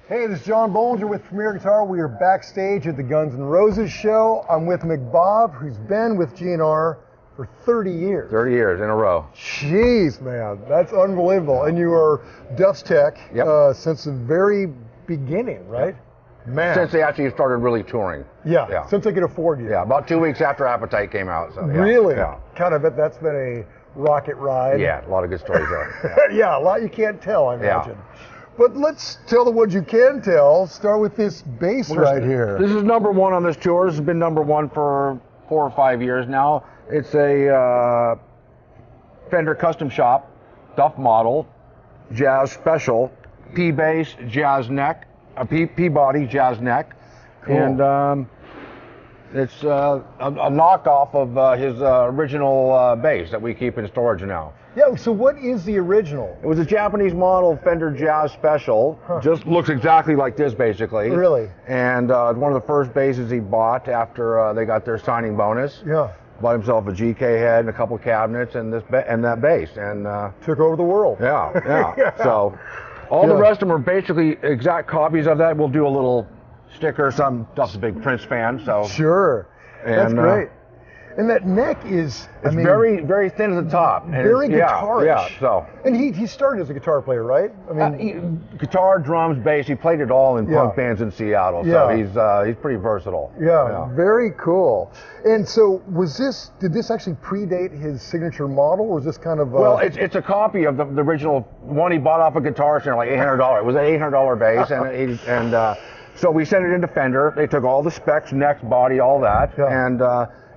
Hey, this is John Bollinger with Premier Guitar. We are backstage at the Guns N' Roses show. I'm with Mcbob, who's been with GN'R for 30 years. 30 years in a row. Jeez, man, that's unbelievable. And you are Duff's tech since the very beginning, right? Yep. Man. Since they actually started really touring. Yeah, since they could afford you. Yeah, about 2 weeks after Appetite came out. So, really? Yeah. Kind of, that's been a rocket ride. Yeah, a lot of good stories there. Yeah, a lot you can't tell, I imagine. But let's tell the ones you can tell. Start with this bass right here. This is number one on this tour. This has been number one for 4 or 5 years now. It's a Fender Custom Shop, Duff model, Jazz Special, P bass, Jazz neck, a P body, Jazz neck. Cool. And it's a knockoff of his original bass that we keep in storage now. Yeah, so what is the original? It was a Japanese model Fender Jazz Special. Just looks exactly like this, basically. Really? And one of the first basses he bought after they got their signing bonus. Yeah. Bought himself a GK head and a couple cabinets and that bass. And took over the world. Yeah. So all the rest of them are basically exact copies of that. We'll do a little sticker. Duff's a big Prince fan, so. Sure. That's great. And that neck is, very, very thin at the top. And very guitarish. Yeah, so. And he started as a guitar player, right? I mean, guitar, drums, bass. He played it all in punk bands in Seattle. So he's pretty versatile. Yeah, very cool. And so did this actually predate his signature model, or was this kind of? Well, it's a copy of the original one he bought off a Guitar Center, like $800. It was an $800 bass, so we sent it into Fender. They took all the specs, neck, body, all that, and.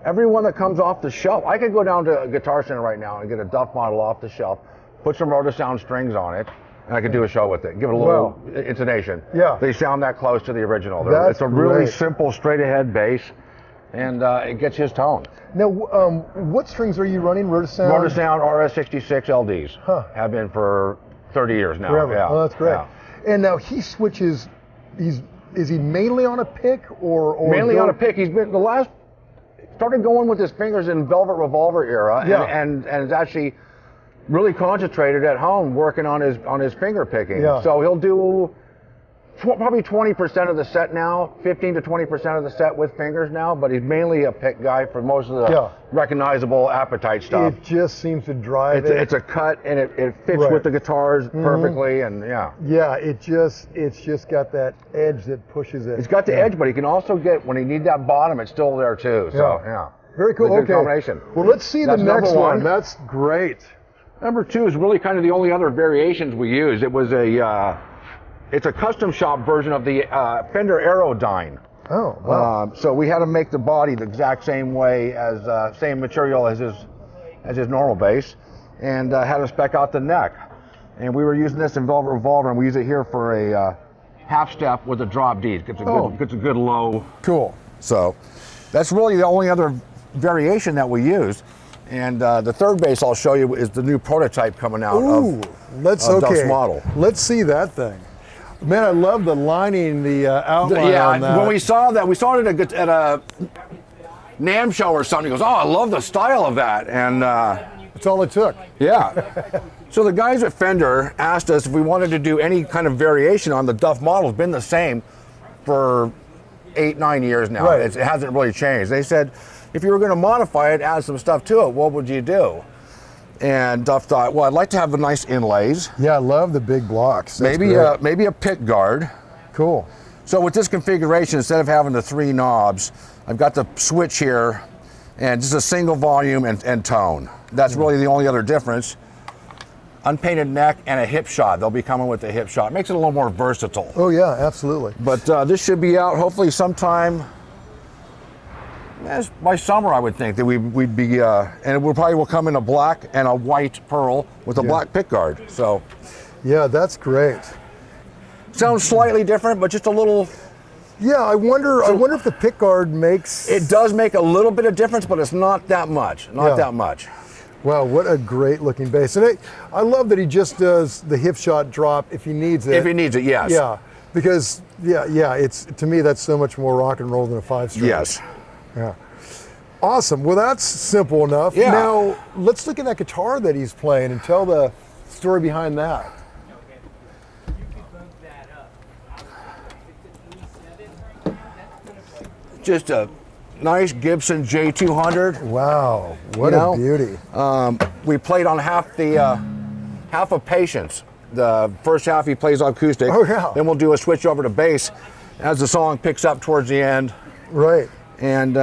Every one that comes off the shelf, I could go down to a Guitar Center right now and get a Duff model off the shelf, put some Rotosound strings on it, and I could do a show with it. Give it a little intonation. Yeah. They sound that close to the original. It's a really simple, straight-ahead bass, and it gets his tone. Now, what strings are you running? Rotosound? Rotosound RS66 LDs. Have been for 30 years now. Forever. Yeah. Oh, that's great. Yeah. And now he switches. Is he mainly on a pick or mainly on a pick? He's been started going with his fingers in Velvet Revolver era, and is actually really concentrated at home working on his finger picking. Yeah. So he'll do probably 20% of the set now, 15 to 20% of the set with fingers now, but he's mainly a pick guy for most of the recognizable Appetite stuff. It just seems to drive it. It's a cut, and it fits with the guitars perfectly, and Yeah, it's just got that edge that pushes it. It's got the edge, but he can also get, when he needs that bottom, it's still there too. So, Very cool. It's a good combination. Well, let's see the next one. That's great. Number two is really kind of the only other variations we use. It was it's a custom shop version of the Fender Aerodyne. Oh, wow. So we had to make the body the exact same way same material as his normal bass, and had to spec out the neck. And we were using this in Velvet Revolver, and we use it here for a half step with a drop D. Gets a good low. Cool. So that's really the only other variation that we use. And the third bass I'll show you is the new prototype coming out of Duff's model. Let's see that thing. Man, I love the lining, the outline on that. When we saw it at a NAMM show or something, he goes, "Oh, I love the style of that," and that's all it took. Yeah. So the guys at Fender asked us if we wanted to do any kind of variation on the Duff model. It's been the same for 8-9 years now. Right. It hasn't really changed. They said, if you were going to modify it, add some stuff to it, what would you do? And Duff thought, well, I'd like to have the nice inlays. Yeah, I love the big blocks. Maybe a pick guard. Cool. So with this configuration, instead of having the 3 knobs, I've got the switch here, and just a single volume and tone. That's really the only other difference. Unpainted neck and a hip shot. They'll be coming with the hip shot. Makes it a little more versatile. Oh yeah, absolutely. But this should be out hopefully sometime by summer, I would think that we'd be, and it will come in a black and a white pearl with a black pickguard. So, yeah, that's great. Sounds slightly different, but just a little. Yeah, I wonder if the pickguard makes. It does make a little bit of difference, but it's not that much. Not that much. Wow, what a great looking bass. And I love that he just does the hip shot drop if he needs it. If he needs it, yes. Yeah, because it's, to me, that's so much more rock and roll than a 5-string. Yes. Yeah. Awesome. Well, that's simple enough. Yeah. Now, let's look at that guitar that he's playing and tell the story behind that. just a nice Gibson J200. Wow, what a beauty. We played on half of Patience. The first half he plays on acoustic. Oh, yeah. Then we'll do a switch over to bass as the song picks up towards the end. Right. And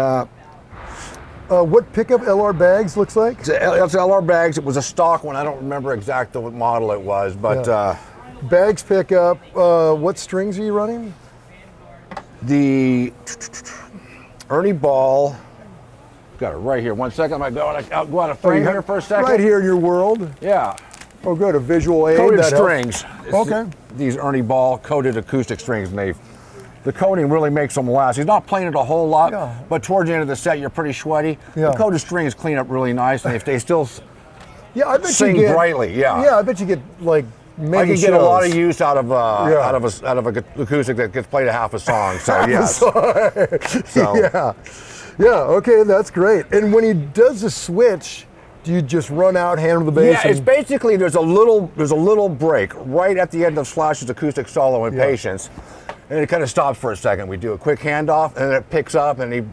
what pickup LR Bags looks like? It's LR Bags. It was a stock one. I don't remember exactly what model it was, but Bags pickup. What strings are you running? The Ernie Ball. Got it right here. 1 second. I'll go out of frame here for a second. Right here in your world. Yeah. Oh, good. A visual aid. Coated strings. Okay. These Ernie Ball coated acoustic strings, and the coating really makes them last. He's not playing it a whole lot, but towards the end of the set, you're pretty sweaty. Yeah. The coated strings clean up really nice, and if they still I bet sing you get, brightly, Yeah, I bet you get like many I can shows. get a lot of use out of an acoustic that gets played a half a song. So yes. So Okay, that's great. And when he does the switch, do you just run out, handle the bass? Yeah, it's basically there's a little break right at the end of Slash's acoustic solo in Patience, and it kind of stops for a second. We do a quick handoff, and then it picks up, and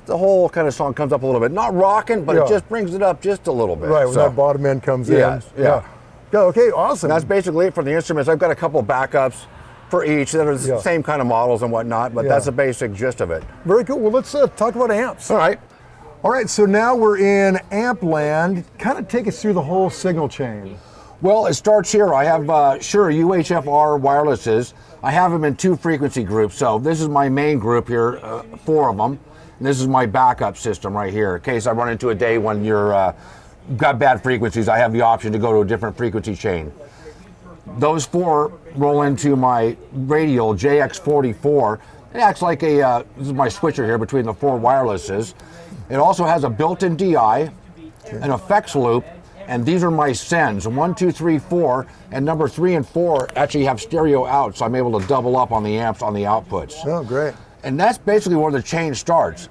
the whole kind of song comes up a little bit. Not rocking, but it just brings it up just a little bit. Right, when that bottom end comes in. Yeah. Okay, awesome. And that's basically it for the instruments. I've got a couple backups for each that are the same kind of models and whatnot, but that's the basic gist of it. Very cool. Well, let's talk about amps. All right. All right, so now we're in amp land. Kind of take us through the whole signal chain. Well, it starts here. I have, UHFR wirelesses. I have them in 2 frequency groups. So this is my main group here, 4 of them. And this is my backup system right here. In case I run into a day when you're got bad frequencies, I have the option to go to a different frequency chain. Those 4 roll into my radial JX44. It acts like this is my switcher here between the 4 wirelesses. It also has a built-in DI, an effects loop, and these are my sends. 1, 2, 3, 4, and number 3 and 4 actually have stereo out, so I'm able to double up on the amps on the outputs. Oh, great. And that's basically where the chain starts.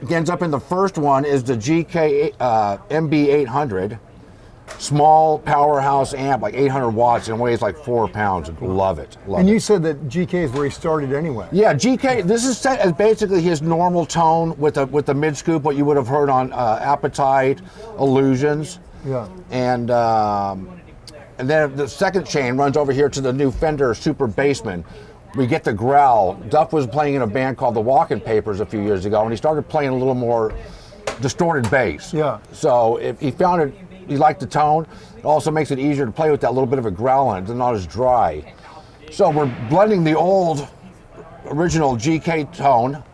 It ends up in the first one is the GK MB800, small powerhouse amp, like 800 watts, and weighs like 4 pounds. Love it. And you said that GK is where he started anyway. Yeah, GK. This is set as basically his normal tone with the mid scoop, what you would have heard on Appetite, Illusions. Yeah. And then the second chain runs over here to the new Fender Super Bassman. We get the growl. Duff was playing in a band called the Walking Papers a few years ago, and he started playing a little more distorted bass. Yeah. So if he found it, he liked the tone. It also makes it easier to play with that little bit of a growl on it. It's not as dry. So we're blending the old original GK tone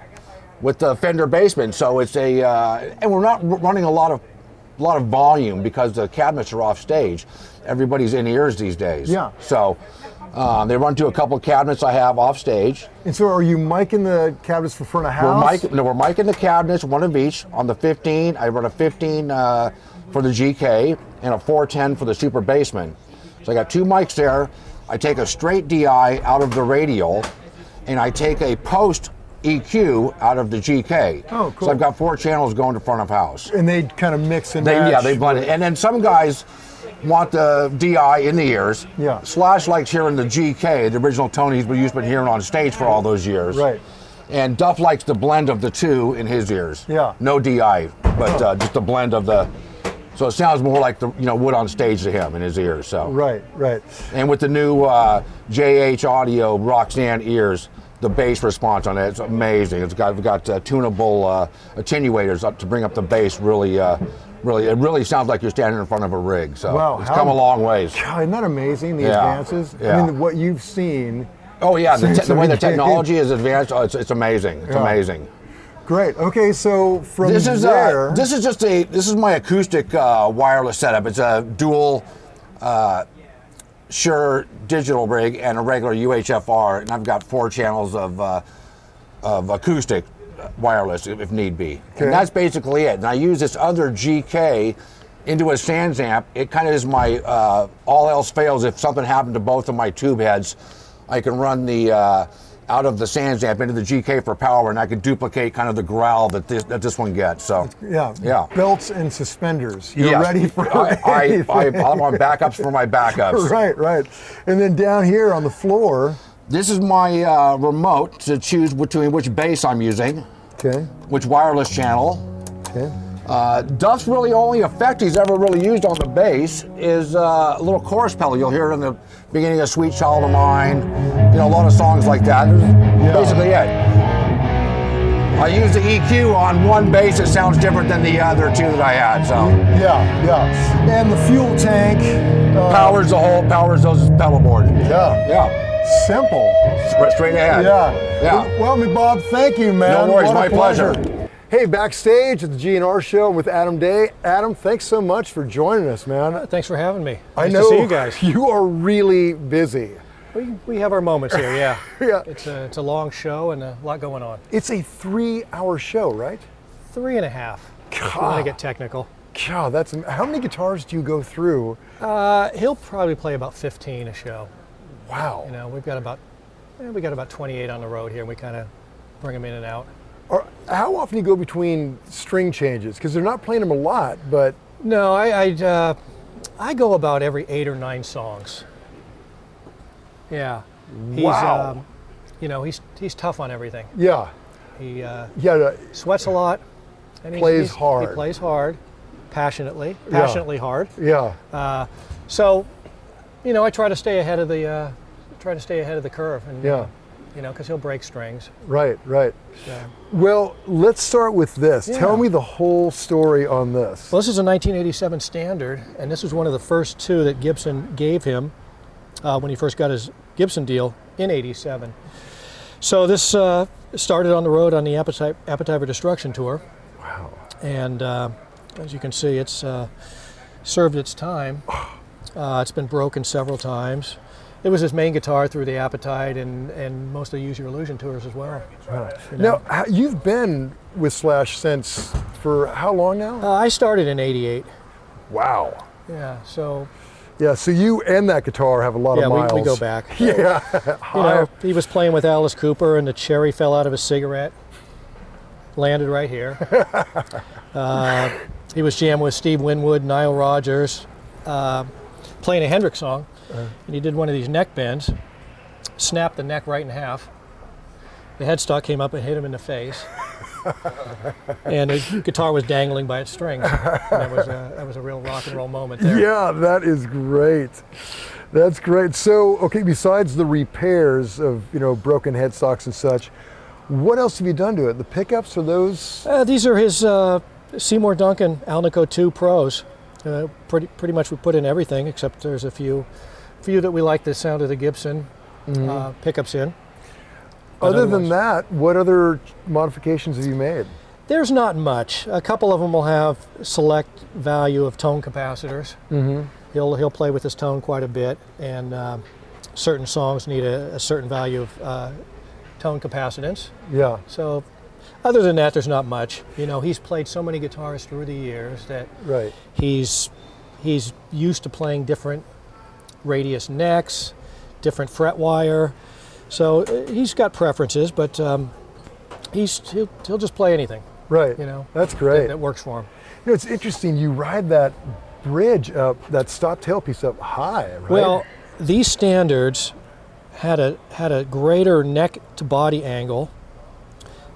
with the Fender Bassman. So it's and we're not running a lot of volume because the cabinets are off stage. Everybody's in ears these days. Yeah. So they run to a couple of cabinets I have off stage. And so are you micing the cabinets for front of house? We're micing the cabinets, one of each. On the 15, I run a 15 for the GK and a 410 for the Super Bassman. So I got 2 mics there. I take a straight DI out of the radial, and I take a post EQ out of the GK. Oh, cool. So I've got 4 channels going to front of house. And they kind of mix and match. Yeah, they blend it. And then some guys want the DI in the ears. Yeah. Slash likes hearing the GK, the original tone he's been hearing on stage for all those years. Right. And Duff likes the blend of the 2 in his ears. Yeah. No DI, but just a blend of the. So it sounds more like the wood on stage to him in his ears. So. Right. And with the new JH Audio Roxanne ears, the bass response on it, it's amazing. We've got tunable attenuators up to bring up the bass really. It really sounds like you're standing in front of a rig. So wow, it's come a long ways. God, isn't that amazing, the advances? Yeah. I mean, what you've seen. Oh yeah, the way the technology is advanced, it's amazing. It's amazing. Great. Okay, so from this is this is my acoustic wireless setup. It's a dual Shure digital rig and a regular UHFR, and I've got 4 channels of acoustic wireless if need be. Okay. And that's basically it. And I use this other GK into a Sans amp. It kind of is my all else fails if something happened to both of my tube heads. I can run the out of the Sans amp into the GK for power, and I can duplicate kind of the growl that this one gets. So yeah, belts and suspenders. You're ready for I'm on backups for my backups. Right. And then down here on the floor. This is my remote to choose between which bass I'm using. Okay. Which wireless channel. Okay. Duff's really only effect he's ever really used on the bass is a little chorus pedal. You'll hear it in the beginning of Sweet Child of Mine, you know, a lot of songs like that. Basically it. I use the EQ on one bass that sounds different than the other two that I had, so. Yeah. And the fuel tank. Powers those pedal board. Yeah. Simple. Straight ahead. Yeah. Well, Mcbob, thank you, man. No worries, my pleasure. Hey, backstage at the GN'R show with Adam Day. Adam, thanks so much for joining us, man. Thanks for having me. I Nice know to see you guys. You are really busy. We have our moments here, yeah. Yeah. It's a long show and a lot going on. It's a 3-hour show, right? 3.5. If you want to get technical. God, how many guitars do you go through? He'll probably play about 15 a show. Wow. You know, we got about 28 on the road here, and we kind of bring them in and out. How often do you go between string changes? Because they're not playing them a lot, but... No, I go about every 8 or 9 songs. Yeah. Wow. You know, he's tough on everything. Yeah. He Yeah. sweats a lot. And Plays hard. He plays hard, passionately hard. Yeah. So, you know, I try to stay ahead of the curve, and you know, because he'll break strings. Right. So. Well, let's start with this. Yeah. Tell me the whole story on this. Well, this is a 1987 Standard, and this was one of the first 2 that Gibson gave him when he first got his Gibson deal in '87. So this started on the road on the Appetite for Destruction tour. Wow. And as you can see, it's served its time. It's been broken several times. It was his main guitar through the Appetite and most of the Use Your Illusion tours as well. Wow. You know? Now, you've been with Slash for how long now? I started in '88. Wow. Yeah, so... Yeah, so you and that guitar have a lot of miles. Yeah, we go back. Yeah. You know, he was playing with Alice Cooper, and the cherry fell out of his cigarette. Landed right here. He was jamming with Steve Winwood, Nile Rodgers, playing a Hendrix song, and he did one of these neck bends, snapped the neck right in half. The headstock came up and hit him in the face, and the guitar was dangling by its strings. And that was a real rock and roll moment there. Yeah, that is great. That's great. So, okay, besides the repairs of, you know, broken headstocks and such, what else have you done to it? The pickups, are those? These are his Seymour Duncan Alnico 2 Pros. Pretty much we put in everything, except there's a few that we like the sound of the Gibson pickups in. Other than that, what other modifications have you made? There's not much. A couple of them will have select value of tone capacitors. Mm-hmm. He'll play with his tone quite a bit, and certain songs need a certain value of tone capacitance. Yeah. So other than that, there's not much. You know, he's played so many guitars through the years that he's used to playing different radius necks, different fret wire. So he's got preferences, but he'll just play anything. Right. You know, that's great. That works for him. You know, it's interesting. You ride that bridge up, that stop tailpiece up high, right? Well, these standards had a greater neck to body angle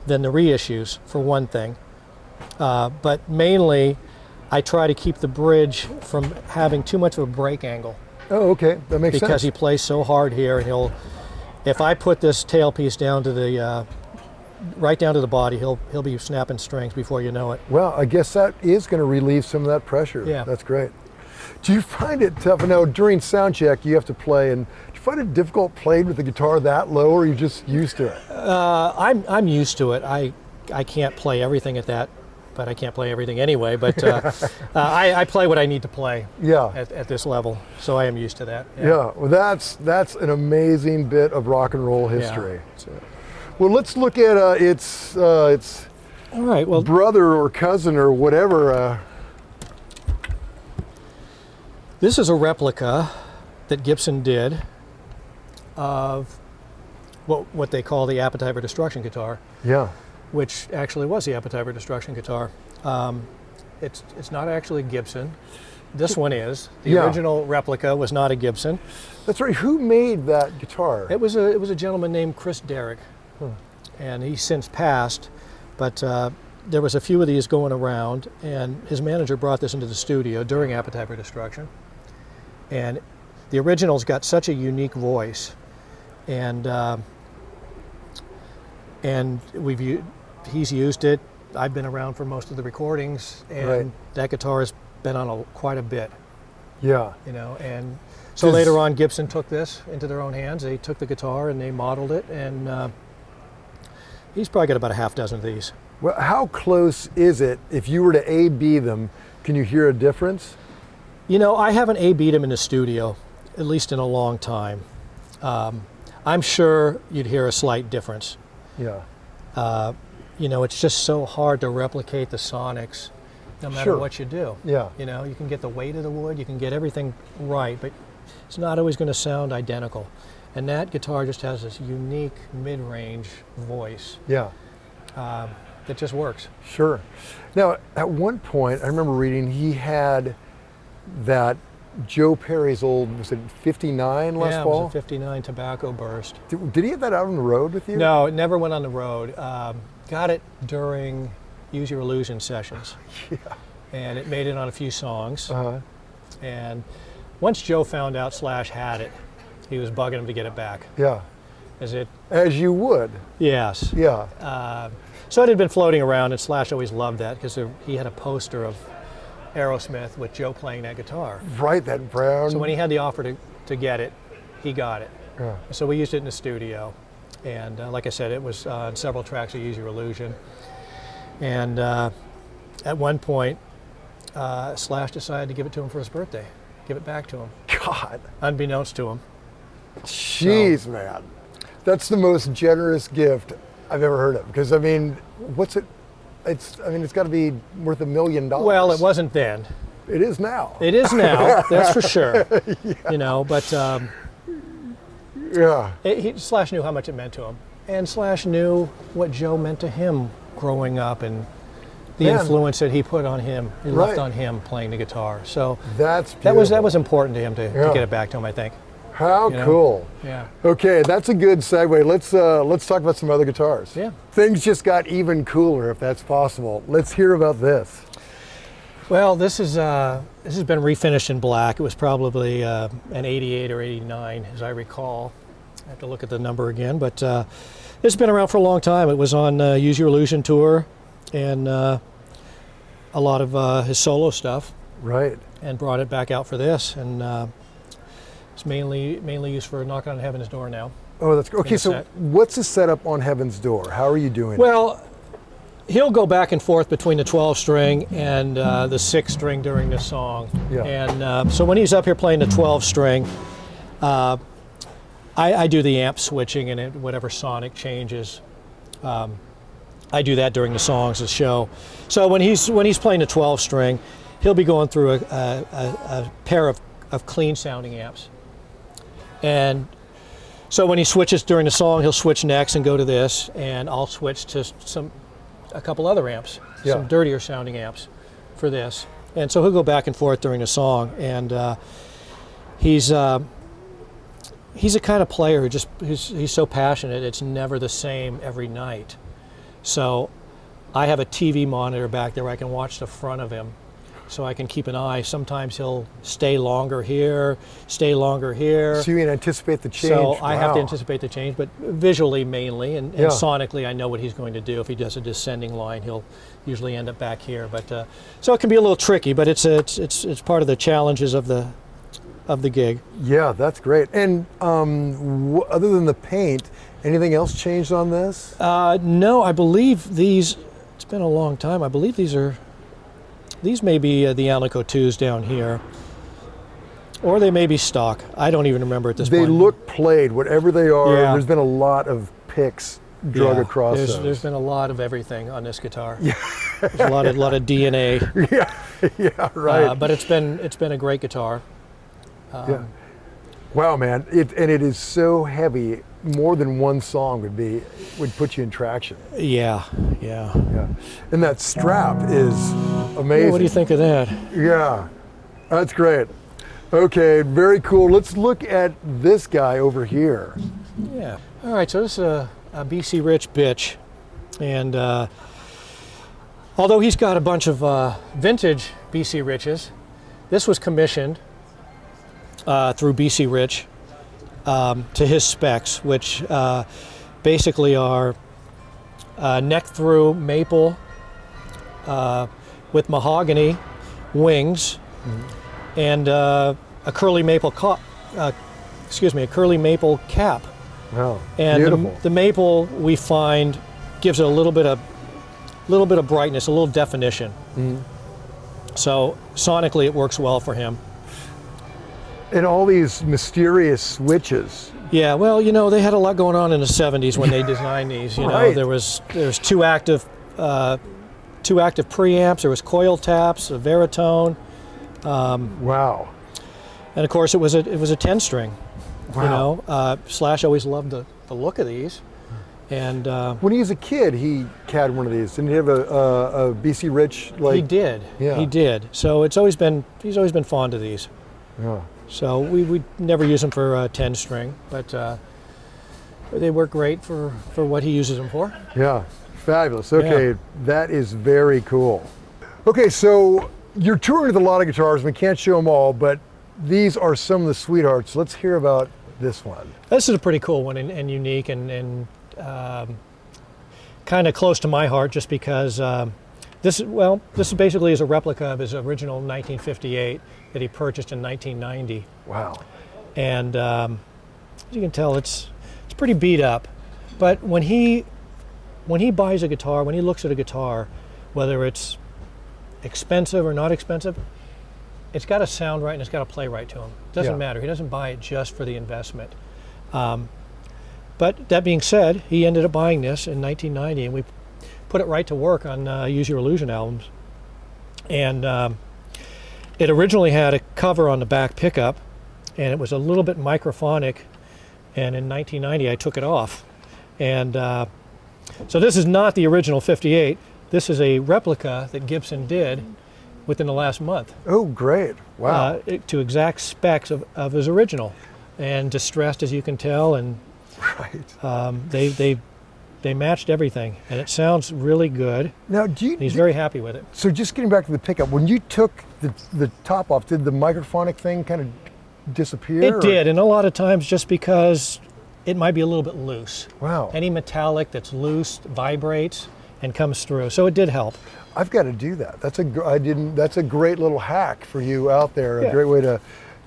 than the reissues, for one thing. But mainly, I try to keep the bridge from having too much of a break angle. Oh, okay, that makes sense. Because he plays so hard here, and if I put this tailpiece down to the right down to the body, he'll be snapping strings before you know it. Well, I guess that is going to relieve some of that pressure. Yeah, that's great. Do you find it tough? I know during sound check you have to play, and do you find it difficult playing with the guitar that low, or are you just used to it? I'm used to it. I can't play everything at that, but I can't play everything anyway. But I play what I need to play. Yeah. At this level, so I am used to that. Yeah. Well, that's an amazing bit of rock and roll history. Yeah. Well, let's look at its all right. Well, brother or cousin or whatever. This is a replica that Gibson did of what they call the Appetite for Destruction guitar. Yeah. Which actually was the Appetite for Destruction guitar. It's not actually a Gibson. This one is. The original replica was not a Gibson. That's right. Who made that guitar? It was a gentleman named Chris Derrick, and he's since passed. But there was a few of these going around, and his manager brought this into the studio during Appetite for Destruction. And the original's got such a unique voice, and he's used it. I've been around for most of the recordings, and that guitar has been on quite a bit. Yeah. You know, and so later on, Gibson took this into their own hands. They took the guitar and they modeled it, and he's probably got about a half dozen of these. Well, how close is it? If you were to A/B them, can you hear a difference? You know, I haven't A/B'd them in the studio, at least in a long time. I'm sure you'd hear a slight difference. Yeah. You know, it's just so hard to replicate the sonics, no matter what you do. Yeah. You know, you can get the weight of the wood, you can get everything right, but it's not always going to sound identical. And that guitar just has this unique mid-range voice. Yeah. That just works. Sure. Now, at one point, I remember reading he had that Joe Perry's old, was it 59 Les Paul? Yeah, it was a 59 Tobacco Burst. Did he have that out on the road with you? No, it never went on the road. Got it during Use Your Illusion sessions. Yeah. And it made it on a few songs. Uh-huh. And once Joe found out Slash had it, he was bugging him to get it back. Yeah. As you would. Yes. Yeah. So it had been floating around, and Slash always loved that because he had a poster of Aerosmith with Joe playing that guitar. Right, that brown. So when he had the offer to get it, he got it. Yeah. So we used it in the studio. And like I said, it was on several tracks of Use Your Illusion. And at one point, Slash decided to give it to him for his birthday. Give it back to him. God. Unbeknownst to him. Jeez, man. That's the most generous gift I've ever heard of. Because, I mean, what's it? It's got to be worth $1 million. Well, it wasn't then. It is now. It is now, that's for sure. Yeah. You know, but Slash knew how much it meant to him. And Slash knew what Joe meant to him growing up and the influence that he put on him, he left on him playing the guitar. So that's beautiful. that was important to him to get it back to him, I think. How cool. Yeah. Okay, that's a good segue. Let's talk about some other guitars. Yeah. Things just got even cooler, if that's possible. Let's hear about this. Well, this has been refinished in black. It was probably an 88 or 89, as I recall. I have to look at the number again, but it's been around for a long time. It was on Use Your Illusion tour and a lot of his solo stuff. Right. And brought it back out for this, and it's mainly used for Knocking on Heaven's Door now. Oh, that's good. Okay, so what's the setup on Heaven's Door? How are you doing it? Well, he'll go back and forth between the 12-string and the 6-string during this song. Yeah. And so when he's up here playing the 12-string, I do the amp switching and whatever sonic changes. I do that during the songs, the show. So when he's playing the 12-string, he'll be going through a pair of clean-sounding amps. And so when he switches during the song, he'll switch next and go to this, and I'll switch to a couple other amps, some dirtier sounding amps for this. And so he'll go back and forth during the song, and he's a kind of player who he's so passionate, it's never the same every night. So I have a TV monitor back there where I can watch the front of him, so I can keep an eye. Sometimes he'll stay longer here. So you can anticipate the change. So I have to anticipate the change, but visually mainly, and sonically I know what he's going to do. If he does a descending line, he'll usually end up back here. But so it can be a little tricky, but it's part of the challenges of the gig. Yeah, that's great. And other than the paint, anything else changed on this? No, I believe these. It's been a long time. I believe these may be the Alico 2s down here, or they may be stock. I don't even remember at this point. They look played, whatever they are. Yeah. There's been a lot of picks drug across those. There's been a lot of everything on this guitar. Yeah. There's a lot of DNA. Yeah, right. But it's been a great guitar. Yeah. Wow, man! It is so heavy. More than one song would put you in traction. Yeah. And that strap is amazing. What do you think of that? Yeah, that's great. Okay, very cool. Let's look at this guy over here. Yeah. All right, so this is a BC Rich bitch. And although he's got a bunch of vintage BC Riches, this was commissioned through BC Rich to his specs, which basically are neck through maple with mahogany wings and a curly maple a curly maple cap. Wow, and beautiful. The maple we find gives it a little bit of brightness, a little definition. So sonically it works well for him. And all these mysterious switches. Yeah, well, you know, they had a lot going on in the 70s when they designed these. You know, there was two active preamps, there was coil taps, a baritone. Wow. And of course it was a 10-string. Wow. You know, Slash always loved the look of these. And when he was a kid, he had one of these. Didn't he have a BC Rich? Like, he did. Yeah. He did. So he's always been fond of these. Yeah. So we never use them for 10-string, but they work great for what he uses them for. Yeah, fabulous. Okay, that is very cool. Okay, so you're touring with a lot of guitars. We can't show them all, but these are some of the sweethearts. Let's hear about this one. This is a pretty cool one and unique and kind of close to my heart, just because this is basically is a replica of his original 1958 that he purchased in 1990. Wow. And as you can tell, it's pretty beat up. But when he buys a guitar, when he looks at a guitar, whether it's expensive or not expensive, it's got to sound right and it's got to play right to him. It doesn't matter. He doesn't buy it just for the investment. But that being said, he ended up buying this in 1990, and we put it right to work on Use Your Illusion albums. And it originally had a cover on the back pickup, and it was a little bit microphonic, and in 1990 I took it off. And so this is not the original 58. This is a replica that Gibson did within the last month. Oh, great. Wow. To exact specs of his original, and distressed, as you can tell, and right. They matched everything, and it sounds really good. Now, he's very happy with it. So just getting back to the pickup, when you took the top off, did the microphonic thing kind of disappear? It did, and a lot of times just because it might be a little bit loose. Wow. Any metallic that's loose vibrates and comes through, so it did help. I've got to do that. That's a great little hack for you out there. A great way to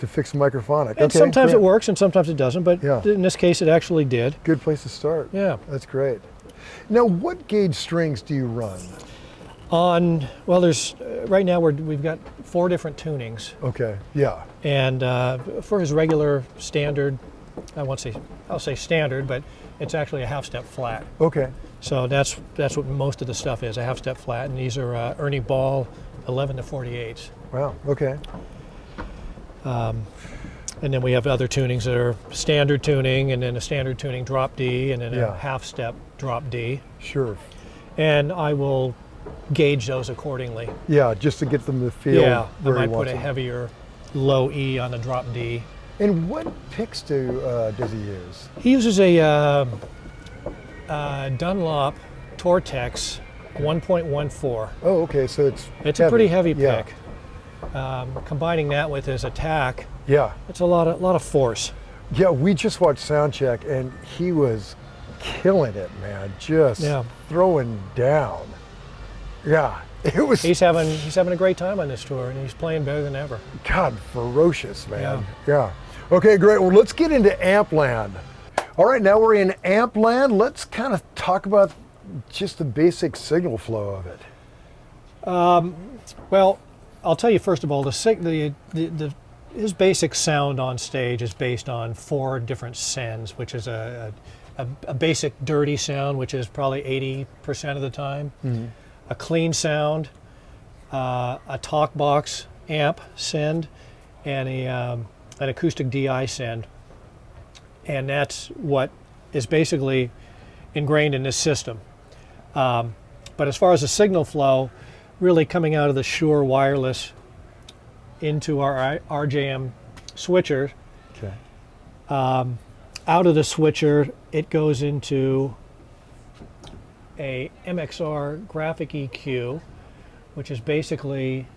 fix microphonic. And sometimes it works and sometimes it doesn't, but in this case it actually did. Good place to start. Yeah. That's great. Now, what gauge strings do you run? There's right now we've got 4 different tunings. Okay. Yeah. And for his regular standard, I'll say standard, but it's actually a half-step flat. Okay. So that's what most of the stuff is, a half-step flat, and these are Ernie Ball 11 to 48s. Wow. Okay. And then we have other tunings that are standard tuning, and then a standard tuning drop D, and then a half-step drop D. Sure. And I will gauge those accordingly. Yeah, just to get them to feel. Yeah, I where might put a heavier low E on the drop D. And what picks does he use? He uses a Dunlop Tortex 1.14. Oh, okay, so it's heavy. A pretty heavy pick. Combining that with his attack, it's a lot of force. Yeah, we just watched Soundcheck, and he was killing it, man. Just throwing down. Yeah, it was. He's having a great time on this tour, and he's playing better than ever. God, ferocious, man. Yeah. Okay, great. Well, let's get into amp land. All right, now we're in amp land. Let's kind of talk about just the basic signal flow of it. Well, I'll tell you first of all, his basic sound on stage is based on 4 different sends, which is a basic dirty sound, which is probably 80% of the time, a clean sound, a talk box amp send, and an acoustic DI send. And that's what is basically ingrained in this system. But as far as the signal flow, really coming out of the Shure wireless into our RJM switcher. Okay. Out of the switcher, it goes into a Mxr graphic EQ, which is basically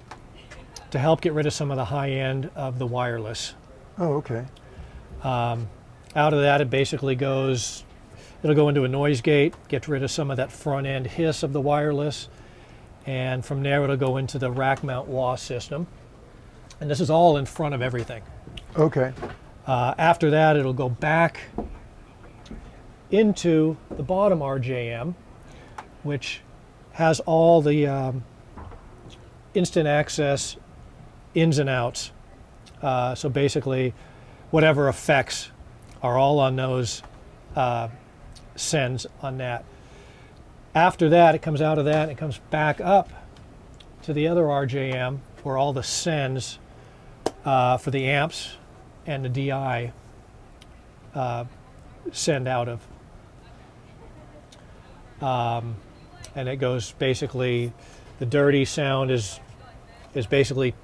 to help get rid of some of the high end of the wireless. Oh, okay. Out of that, it basically goes, it'll go into a noise gate, get rid of some of that front end hiss of the wireless, and from there it'll go into the rack mount wah system. And this is all in front of everything. Okay. After that, it'll go back into the bottom RJM, which has all the instant access ins and outs. So basically, whatever effects are all on those sends on that. After that, it comes out of that and it comes back up to the other RJM where all the sends for the amps and the DI send out of. And it goes basically, the dirty sound is basically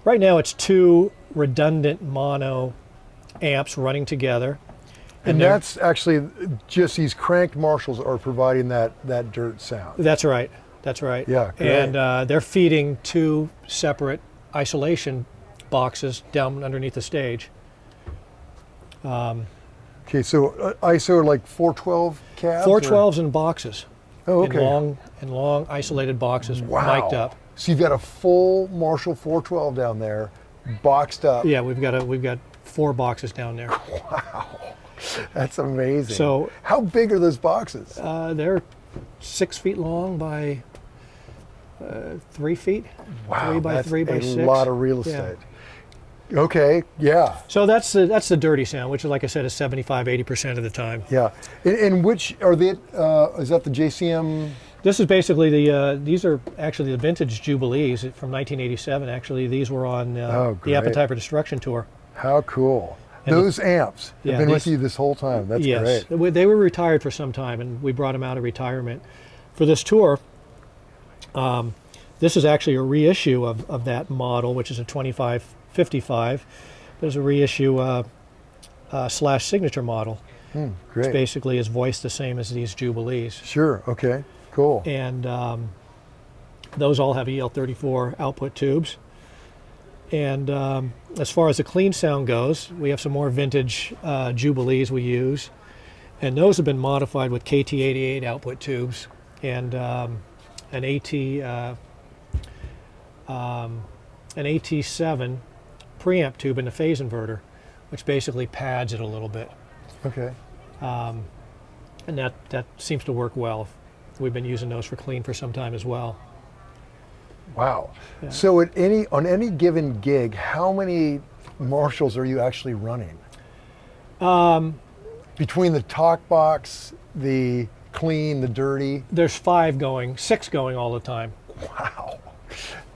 right now it's two redundant mono amps running together. And that's actually just these cranked Marshalls are providing that dirt sound. That's right. That's right. Yeah, great. And they're feeding two separate isolation boxes down underneath the stage. Okay, so ISO like 412 cabs? 412s in boxes. Oh, okay. In long isolated boxes, Wow. mic'd up. So you've got a full Marshall 412 down there, boxed up. Yeah, we've got 4 boxes down there. Wow, that's amazing. So how big are those boxes? they're 6 feet long by 3 feet. Wow, 3 by that's 3 by 6. a lot of real estate. Okay, yeah. So that's the dirty sound, which, like I said, is 75-80% of the time. Yeah, and which are they? Is that the JCM? This is basically these are actually the vintage Jubilees from 1987. Actually, these were on the Appetite for Destruction tour. How cool! And those amps have been with these, you this whole time. That's yes, great. They were retired for some time, and we brought them out of retirement for this tour. This is actually a reissue of that model, which is a 2555. There's a reissue / signature model. Great. Which basically is voiced the same as these Jubilees. Sure. Okay. Cool. And those all have EL34 output tubes. And as far as the clean sound goes, we have some more vintage Jubilees we use. And those have been modified with KT88 output tubes and an AT7 preamp tube in the phase inverter, which basically pads it a little bit. Okay. And that seems to work well. We've been using those for clean for some time as well. Wow. Yeah. So on any given gig, how many Marshalls are you actually running? Between the talk box, the clean, the dirty? There's 6 going all the time. Wow.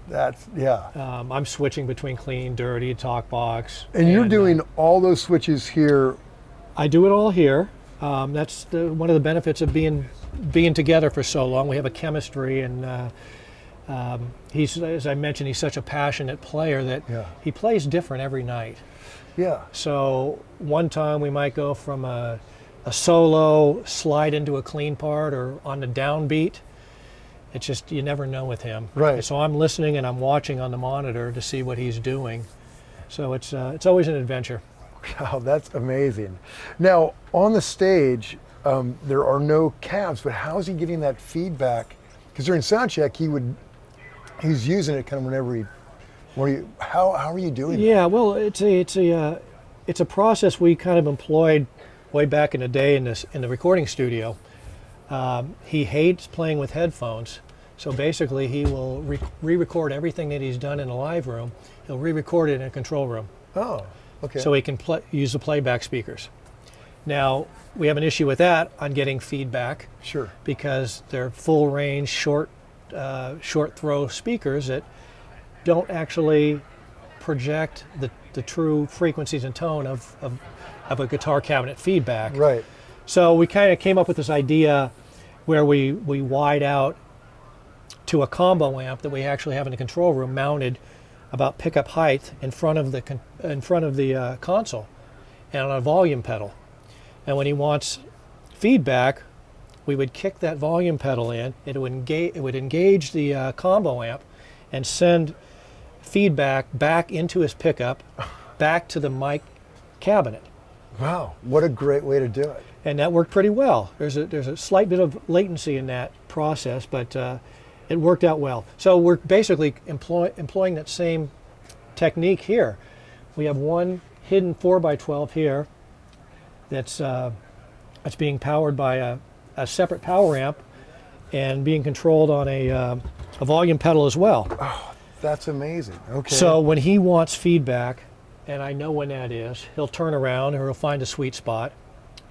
That's, yeah. I'm switching between clean, dirty, talk box. And you're doing all those switches here? I do it all here. That's one of the benefits of being together for so long. We have a chemistry, and he's, as I mentioned, he's such a passionate player that he plays different every night. Yeah. So one time we might go from a solo, slide into a clean part, or on the downbeat. It's just, you never know with him. Right. So I'm listening and I'm watching on the monitor to see what he's doing. So it's always an adventure. Wow, that's amazing. Now, on the stage, there are no cabs, but how is he getting that feedback? Because during sound check, he's using it kind of whenever how are you doing that? Yeah, well, it's a process we kind of employed way back in the day in the recording studio. He hates playing with headphones, so basically he will re-record everything that he's done in a live room. He'll re-record it in a control room. Oh, okay. So he can use the playback speakers. Now, we have an issue with that on getting feedback. Sure. Because they're full range, short throw speakers that don't actually project the true frequencies and tone of a guitar cabinet feedback. Right. So we kind of came up with this idea where we wide out to a combo amp that we actually have in the control room, mounted about pickup height in front of the console, and on a volume pedal. And when he wants feedback, we would kick that volume pedal in. It would engage the combo amp and send feedback back into his pickup, back to the mic cabinet. Wow, what a great way to do it. And that worked pretty well. There's a slight bit of latency in that process, but it worked out well. So we're basically employing that same technique here. We have one hidden 4x12 here that's being powered by a separate power amp and being controlled on a volume pedal as well. Oh, that's amazing. Okay. So when he wants feedback, and I know when that is, he'll turn around or he'll find a sweet spot,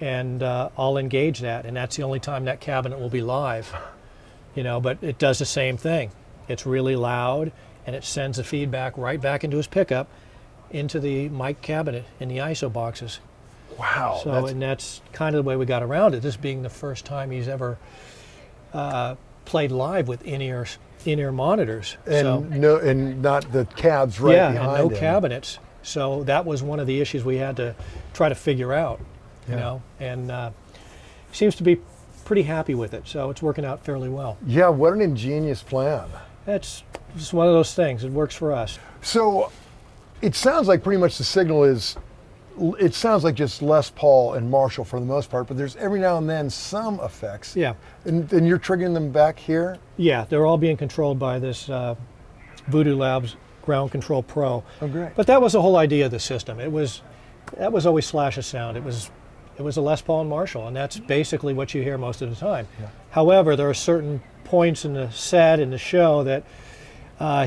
and I'll engage that, and that's the only time that cabinet will be live. You know, but it does the same thing. It's really loud, and it sends the feedback right back into his pickup, into the mic cabinet in the ISO boxes. Wow. So, and that's kind of the way we got around it. This being the first time he's ever played live with in-ear monitors. And not the cabs right behind and no him. cabinets. So that was one of the issues we had to try to figure out. You know, and seems to be pretty happy with it. So it's working out fairly well. Yeah, what an ingenious plan. It's just one of those things. It works for us. So it sounds like pretty much the signal is, it sounds like just Les Paul and Marshall for the most part, but there's every now and then some effects. Yeah. And you're triggering them back here? Yeah, they're all being controlled by this Voodoo Labs Ground Control Pro. Oh, great. But that was the whole idea of the system. That was always Slash's sound. It was a Les Paul and Marshall, and that's basically what you hear most of the time. Yeah. However, there are certain points in the set, in the show, that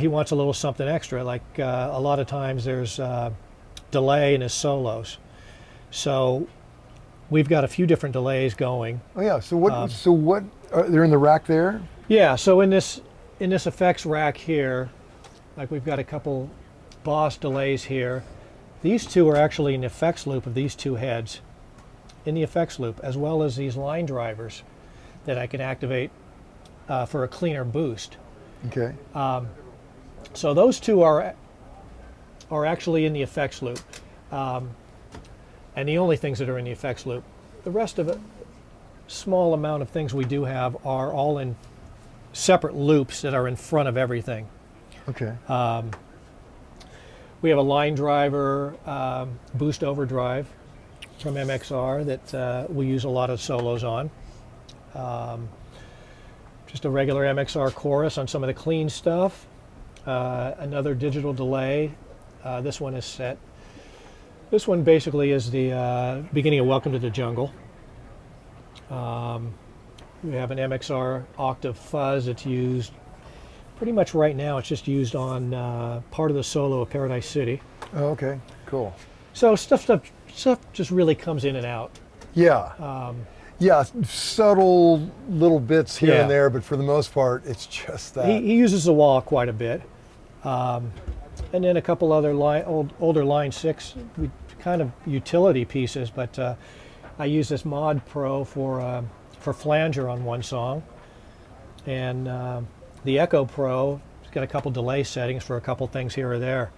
he wants a little something extra. Like a lot of times there's delay in his solos. So we've got a few different delays going. Oh yeah, so what, they're in the rack there? Yeah, so in this effects rack here, like we've got a couple Boss delays here. These two are actually in the effects loop of these two heads, in the effects loop, as well as these line drivers that I can activate for a cleaner boost. Okay. So those two are actually in the effects loop, and the only things that are in the effects loop. The rest of it, small amount of things we do have, are all in separate loops that are in front of everything. Okay. We have a line driver, boost overdrive from Mxr that we use a lot of solos on. Just a regular Mxr chorus on some of the clean stuff. Another digital delay. This one is set. This one basically is the beginning of Welcome to the Jungle. We have an Mxr octave fuzz that's used pretty much right now. It's just used on part of the solo of Paradise City. Oh, okay, cool. So stuff just really comes in and out. Yeah. Yeah, subtle little bits here and there, but for the most part, it's just that. He uses the wah quite a bit. And then a couple other older Line 6 kind of utility pieces, but I use this Mod Pro for flanger on one song. And the Echo Pro has got a couple delay settings for a couple things here or there.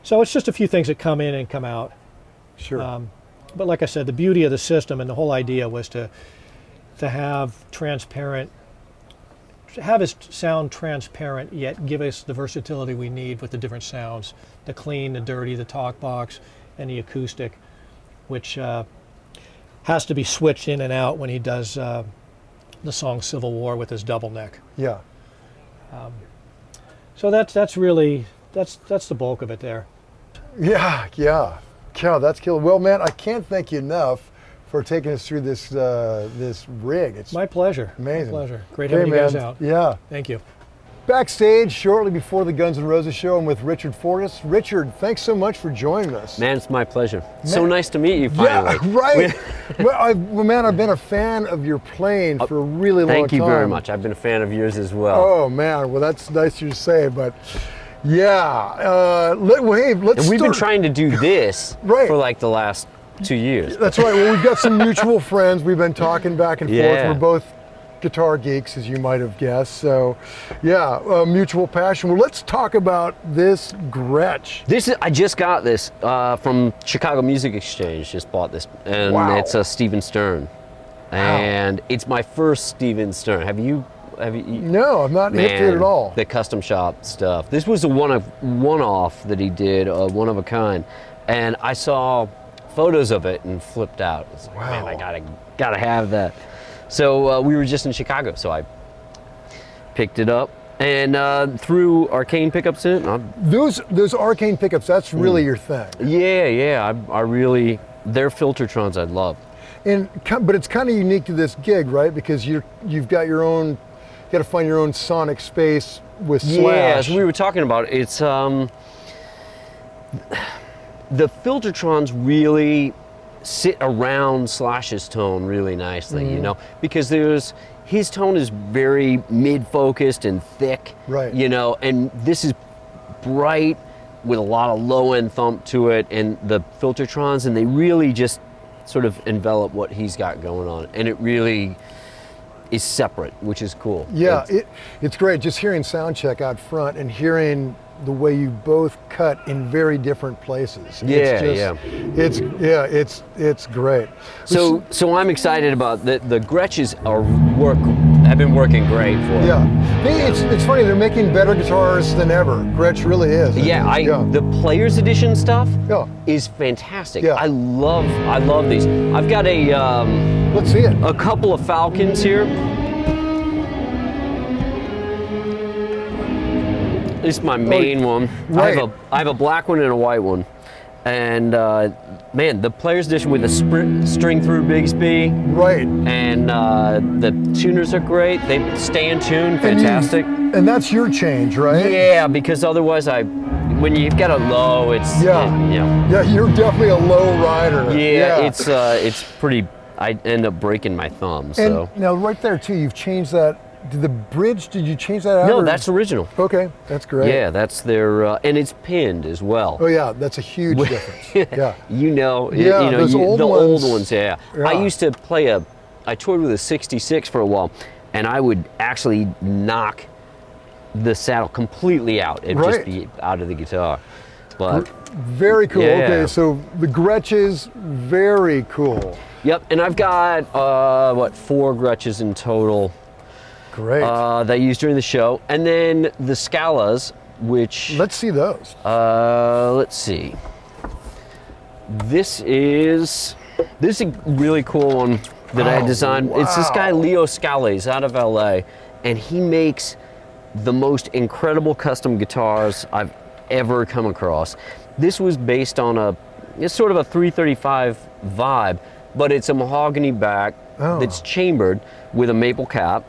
So it's just a few things that come in and come out. Sure. But like I said, the beauty of the system and the whole idea was to have his sound transparent, yet give us the versatility we need with the different sounds, the clean, the dirty, the talk box, and the acoustic, which has to be switched in and out when he does the song Civil War with his double neck. Yeah. So that's really the bulk of it there. Yeah, yeah. Yeah, that's killer. Well, man, I can't thank you enough for taking us through this this rig. It's my pleasure. Amazing. My pleasure. Great having you guys out. Yeah. Thank you. Backstage, shortly before the Guns N' Roses show, I'm with Richard Fortus. Richard, thanks so much for joining us. Man, it's my pleasure. So nice to meet you finally. Yeah, right. Well, man, I've been a fan of your playing for a really long time. Thank you very much. I've been a fan of yours as well. Oh, man. Well, that's nice of you to say, but yeah. Let's And we've been trying to do this Right. for like the last 2 years. That's right. Well, we've got some mutual friends. We've been talking back and forth. Yeah. We're both guitar geeks, as you might have guessed. So, yeah, mutual passion. Well, let's talk about this Gretsch. I just got this from Chicago Music Exchange. Just bought this, and it's a Steven Stern, and it's my first Steven Stern. Have you? No, I'm not hip to it at all. The custom shop stuff. This was a one-off that he did, one of a kind, and I saw photos of it and flipped out. It's like, man, I gotta have that. So we were just in Chicago, so I picked it up and threw arcane pickups in it. Those arcane pickups, that's really your thing. Yeah. I really, they're Filtertrons I love. But it's kind of unique to this gig, right? Because you've got your own. You got to find your own sonic space with Slash. Yeah, as we were talking about, it's the Filtertrons really sit around Slash's tone really nicely, you know, because his tone is very mid-focused and thick, right? You know, and this is bright with a lot of low-end thump to it, and the Filtertrons, and they really just sort of envelop what he's got going on, and it really is separate, which is cool. Yeah, it's great just hearing sound check out front and hearing the way you both cut in very different places. It's great. So I'm excited about the Gretches have been working great for me. Yeah, it's funny, they're making better guitars than ever. Gretsch really is. The Player's Edition stuff is fantastic. Yeah. I love these. I've got let's see it. A couple of Falcons here. This is my main one. Right. I have a black one and a white one. And man, the Player's Edition with the string through Bigsby. Right. And the tuners are great. They stay in tune, fantastic. And that's your change, right? Yeah, because otherwise when you've got a low, it's Yeah, you're definitely a low rider. Yeah, it's pretty. I end up breaking my thumb. So now right there too, you've changed that. Did the bridge? Did you change that out? No, that's original. Okay, that's great. Yeah, that's their, and it's pinned as well. Oh yeah, that's a huge difference. Yeah. Those old ones. Yeah. I used to I toured with a 66 for a while, and I would actually knock the saddle completely out. It'd just be out of the guitar. But very cool. Yeah. Okay, so the Gretches, very cool. Yep, and I've got 4 Gretches in total. Great. That I used during the show, and then the Scalas, which let's see those. Let's see. This is a really cool one that I designed. Wow. It's this guy Leo Scales out of LA, and he makes the most incredible custom guitars I've ever come across. This was based on it's sort of a 335 vibe, but it's a mahogany back that's chambered with a maple cap.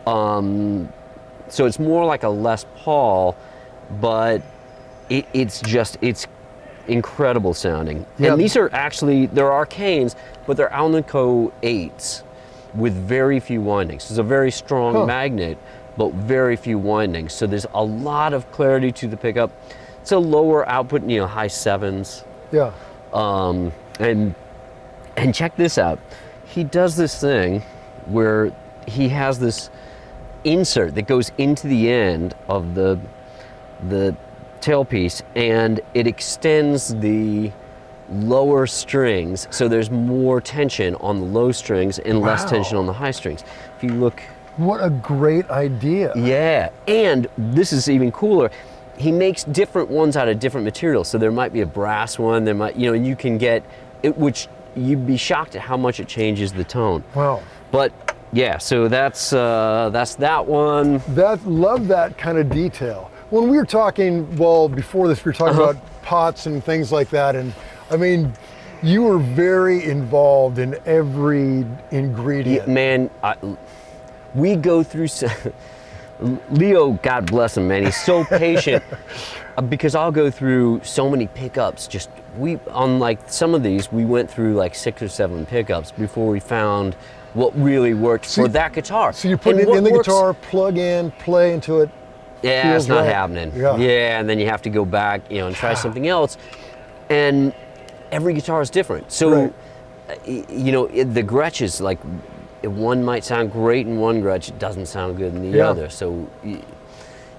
So it's more like a Les Paul, but it's incredible sounding. Yep. And these are they're arcanes, but they're Alnico 8s with very few windings. It's a very strong magnet, but very few windings. So there's a lot of clarity to the pickup. It's a lower output, high 7s. Yeah. And check this out. He does this thing where he has this insert that goes into the end of the tailpiece, and it extends the lower strings, so there's more tension on the low strings and less tension on the high strings. If you look, what a great idea. Yeah, and this is even cooler. He makes different ones out of different materials, so there might be a brass one, there might, and you can get it, which you'd be shocked at how much it changes the tone. Wow. But yeah, so that's that one. Love that kind of detail. When we were talking, before this, we were talking about pots and things like that, and I mean, you were very involved in every ingredient. Yeah, man, we go through. Leo, God bless him, man. He's so patient because I'll go through so many pickups. On like some of these, we went through like 6 or 7 pickups before we found what really worked for that guitar. So you put it in the guitar, plug in, play into it. Yeah, it's not happening. Yeah, and then you have to go back, and try something else. And every guitar is different. So, the Gretsch is like one might sound great in one Gretsch, it doesn't sound good in the other. So,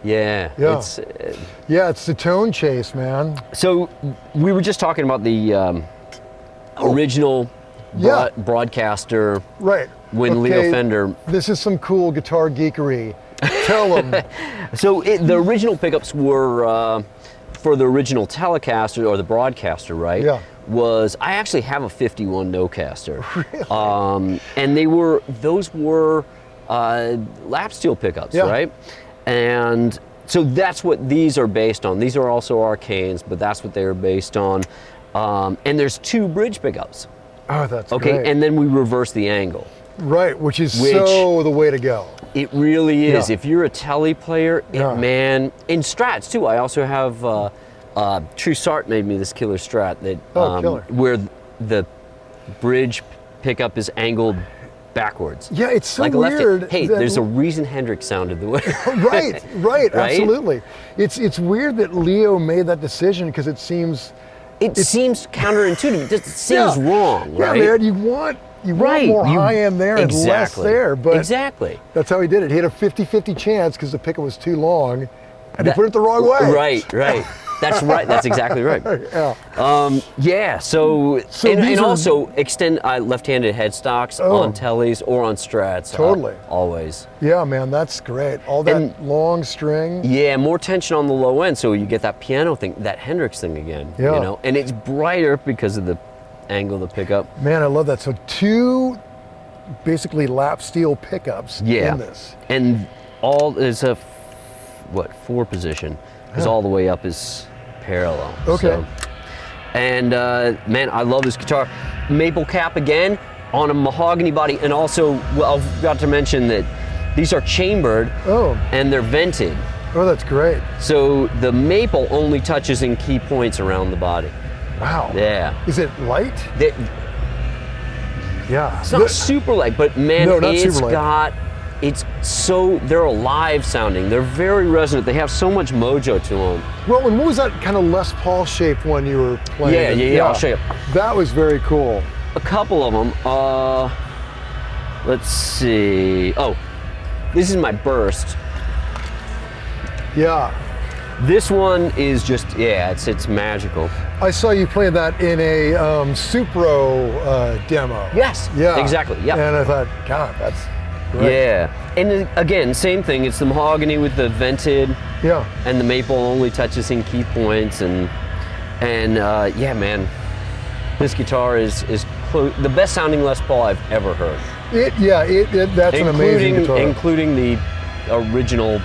yeah. It's the tone chase, man. So we were just talking about the original broadcaster. Right. When Leo Fender. This is some cool guitar geekery. Tell them. So the original pickups were for the original Telecaster or the broadcaster, right? Yeah. I actually have a 51 Nocaster. Really? And those were lap steel pickups, right? And so that's what these are based on. These are also Arcanes, but that's what they are based on. And there's 2 bridge pickups. Oh, that's okay. great. And then we reverse the angle. Right, which is so the way to go. It really is. If you're a Tele player, man, in Strats too. I also have True Sart made me this killer Strat that where the bridge pickup is angled backwards. Yeah, it's so like weird. Hey, there's a reason Hendrix sounded the way. right, absolutely. It's weird that Leo made that decision because it seems seems counterintuitive. It just seems wrong, right? Yeah, man, you want more high end there and less there, but that's how he did it. He had a 50-50 chance because the pickup was too long, and he put it the wrong way. Right. That's right. That's exactly right. So and also extend left-handed headstocks on Teles or on Strats. Totally. Always. Yeah, man, that's great. All that long string. Yeah, more tension on the low end, so you get that piano thing, that Hendrix thing again. Yeah. You know, and it's brighter because of the angle of the pickup. Man, I love that. So 2 basically lap steel pickups in this. And all is a 4 position, because all the way up is parallel. Okay. So, and man, I love this guitar. Maple cap again on a mahogany body, and also I forgot to mention that these are chambered and they're vented. Oh, that's great. So the maple only touches in key points around the body. Wow. Yeah. Is it light? Yeah. It's not super light, but man, they're alive sounding. They're very resonant. They have so much mojo to them. Well, and what was that kind of Les Paul shaped one you were playing? Yeah, I'll show you. That was very cool. A couple of them. Let's see. Oh, this is my Burst. Yeah. This one is just, it's magical. I saw you playing that in a Supro demo. Yes. Yeah. Exactly. Yeah. And I thought, God, that's great. Yeah. And again, same thing. It's the mahogany with the vented. Yeah. And the maple only touches in key points, and man, this guitar is the best sounding Les Paul I've ever heard. That's an amazing guitar. Including the original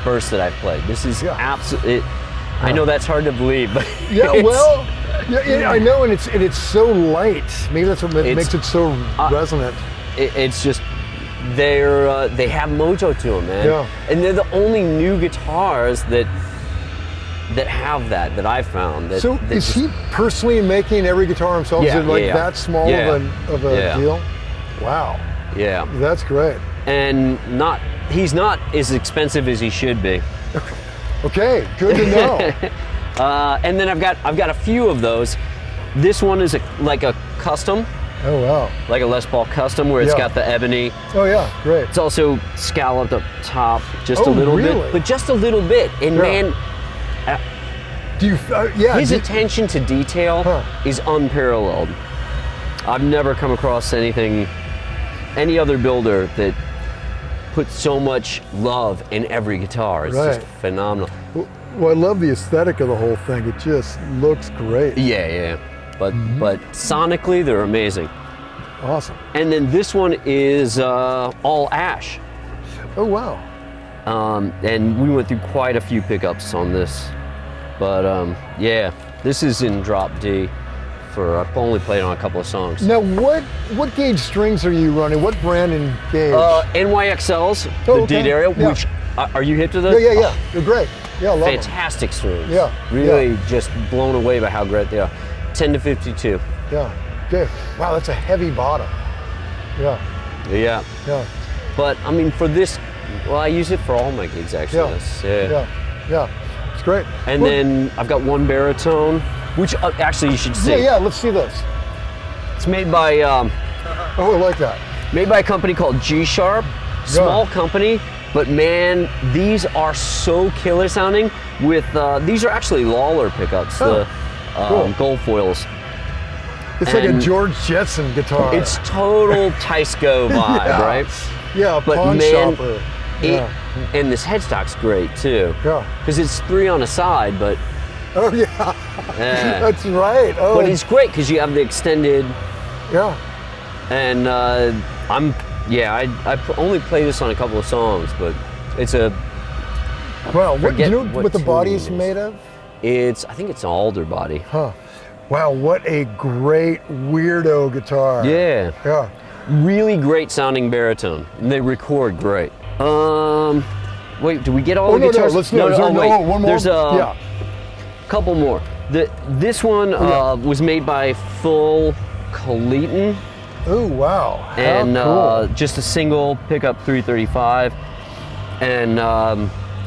Burst that I've played. This is absolutely. I know that's hard to believe, but I know, and it's so light. Maybe that's what makes it so resonant. It's just they have mojo to them, man. Yeah. And they're the only new guitars that have that I've found. Is he personally making every guitar himself? Is it that small of a deal? Wow. Yeah. That's great. And he's not as expensive as he should be. Okay, good to know. And then I've got a few of those. This one is like a custom. Oh wow. Like a Les Paul custom where it's got the ebony. Oh yeah, great. It's also scalloped up top just a little bit, but just a little bit. And man, his attention to detail is unparalleled. I've never come across any other builder that puts so much love in every guitar. It's just phenomenal. Well, I love the aesthetic of the whole thing. It just looks great. Yeah. But sonically, they're amazing. Awesome. And then this one is all ash. Oh wow. And we went through quite a few pickups on this, but this is in drop D. I've only played on a couple of songs. Now, what gauge strings are you running? What brand and gauge? NYXLs, the D area. Which are you hip to those? Yeah. They're great. Yeah, I love fantastic strings. Yeah. Really just blown away by how great they are. 10 to 52. Yeah. Good. Wow, that's a heavy bottom. Yeah. But I mean, for this, I use it for all my gigs actually. Yeah. It's great. And then I've got one baritone, which actually you should see. Yeah, let's see this. It's made by. I like that. Made by a company called G-Sharp. Small company, but man, these are so killer sounding. With these are actually Lawler pickups, the gold foils. It's like a George Jetson guitar. It's total Teisco vibe, right? Yeah, but pawn man, shopper. And this headstock's great too. Yeah. Because it's 3 on a side, but. Oh yeah. That's right. Oh. But it's great because you have the extended. Yeah. And I only play this on a couple of songs, but it's a. Well, do you know what the body is made of? I think it's an alder body. Huh. Wow, what a great weirdo guitar. Yeah. Yeah. Really great sounding baritone. And they record great. Wait, do we get all the guitars? No, let's no, one more. There's a couple more. This one was made by Full Caleton. Oh, wow. And cool. just a single pickup 335 and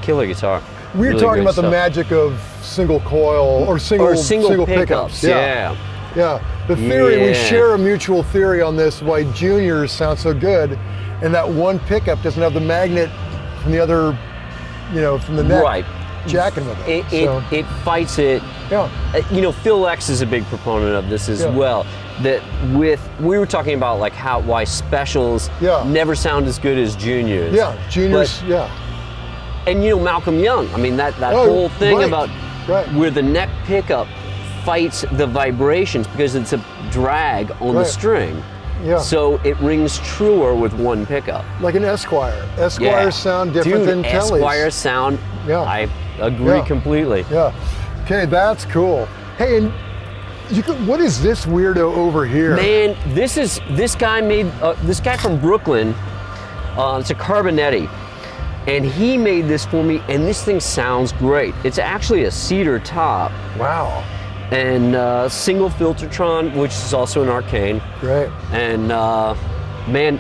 killer guitar. We were really talking about stuff. the magic of single coil or single pickups. Yeah. The theory, we share a mutual theory on this, why juniors sound so good, and that one pickup doesn't have the magnet from the other, from the neck. Right. Jacking with it. It fights it. Yeah. Phil X is a big proponent of this as well. That we were talking about like why specials never sound as good as juniors. Yeah, juniors. And Malcolm Young. I mean that whole thing about where the neck pickup fights the vibrations because it's a drag on the string. Yeah. So it rings truer with one pickup. Like an Esquire. Esquires sound different than Tellys. Esquire sound. Yeah. I agree completely. Yeah. Okay, that's cool. Hey, and what is this weirdo over here? Man, this guy from Brooklyn. It's a Carbonetti, and he made this for me. And this thing sounds great. It's actually a cedar top. Wow. And single Filtertron, which is also an Arcane. Great. And man,